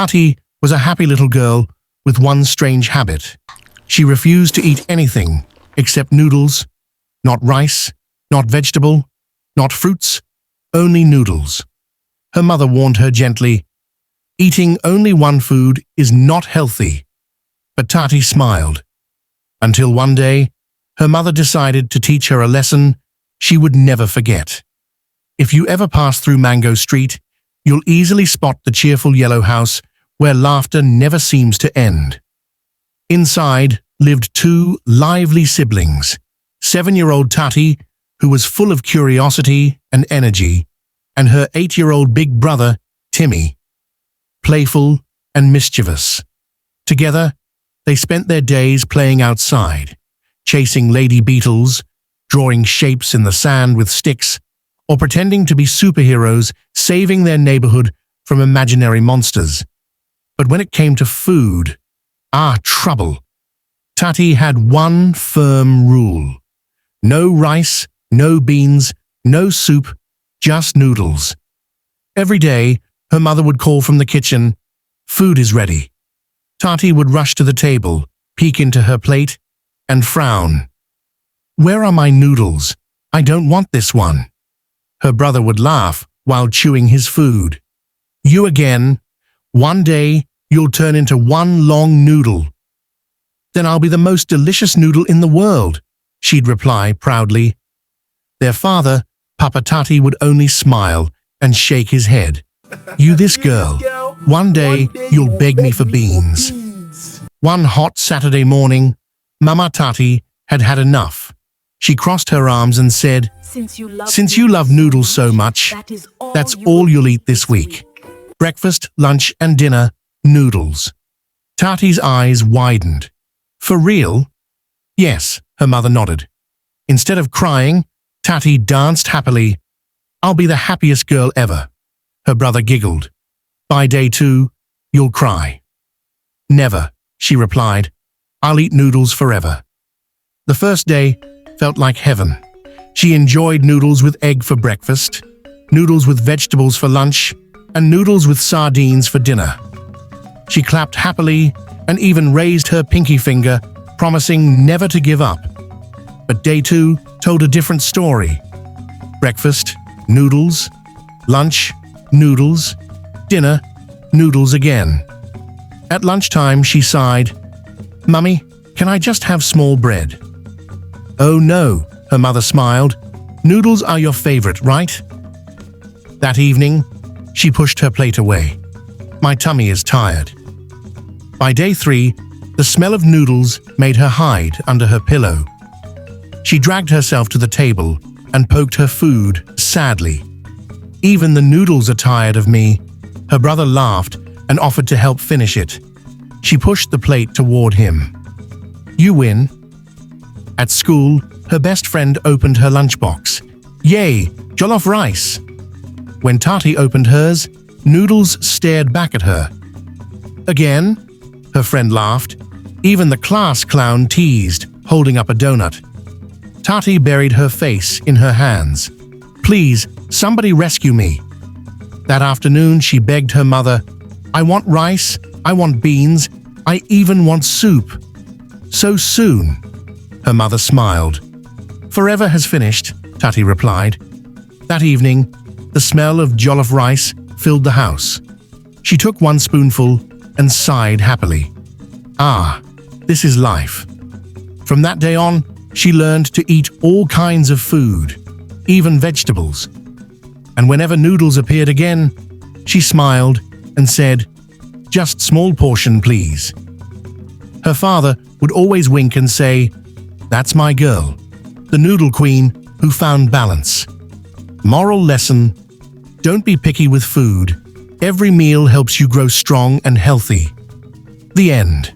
Tati was a happy little girl with one strange habit. She refused to eat anything except noodles, not rice, not vegetable, not fruits, only noodles. Her mother warned her gently, "Eating only one food is not healthy." But Tati smiled, until one day, her mother decided to teach her a lesson she would never forget. If you ever pass through Mango Street, you'll easily spot the cheerful yellow house where laughter never seems to end. Inside lived two lively siblings, 7-year-old Tati, who was full of curiosity and energy, and her 8-year-old big brother, Timmy, playful and mischievous. Together, they spent their days playing outside, chasing lady beetles, drawing shapes in the sand with sticks, or pretending to be superheroes saving their neighborhood from imaginary monsters. But when it came to food, trouble. Tati had one firm rule. No rice, no beans, no soup, just noodles. Every day, her mother would call from the kitchen, "Food is ready." Tati would rush to the table, peek into her plate, and frown. "Where are my noodles? I don't want this one." Her brother would laugh while chewing his food. "You again? One day, you'll turn into one long noodle." "Then I'll be the most delicious noodle in the world," she'd reply proudly. Their father, Papa Tati, would only smile and shake his head. "You this girl. One day, you'll beg me for beans." One hot Saturday morning, Mama Tati had had enough. She crossed her arms and said, "Since you love noodles so much, that's all you'll eat this week. Breakfast, lunch, and dinner, noodles." Tati's eyes widened. "For real?" "Yes," her mother nodded. Instead of crying, Tati danced happily. "I'll be the happiest girl ever." Her brother giggled. "By day 2, you'll cry." "Never," she replied. "I'll eat noodles forever." The first day felt like heaven. She enjoyed noodles with egg for breakfast, noodles with vegetables for lunch, and noodles with sardines for dinner. She clapped happily and even raised her pinky finger, promising never to give up. But day 2 told a different story. Breakfast, noodles. Lunch, noodles. Dinner, noodles again. At lunchtime, she sighed, "Mummy, can I just have small bread?" "Oh no," her mother smiled. "Noodles are your favorite, right?" That evening, she pushed her plate away. "My tummy is tired." By day 3, the smell of noodles made her hide under her pillow. She dragged herself to the table and poked her food sadly. "Even the noodles are tired of me." Her brother laughed and offered to help finish it. She pushed the plate toward him. "You win." At school, her best friend opened her lunchbox. "Yay, jollof rice." When Tati opened hers, noodles stared back at her. "Again?" her friend laughed. Even the class clown teased, holding up a donut. Tati buried her face in her hands. "Please, somebody rescue me." That afternoon, she begged her mother, "I want rice, I want beans, I even want soup." "So soon?" Her mother smiled. "Forever has finished," Tati replied. That evening, the smell of jollof rice filled the house. She took one spoonful and sighed happily. This is life. From that day on, she learned to eat all kinds of food, even vegetables. And whenever noodles appeared again, she smiled and said, "Just small portion, please." Her father would always wink and say, "That's my girl, the noodle queen who found balance." Moral lesson: don't be picky with food. Every meal helps you grow strong and healthy. The end.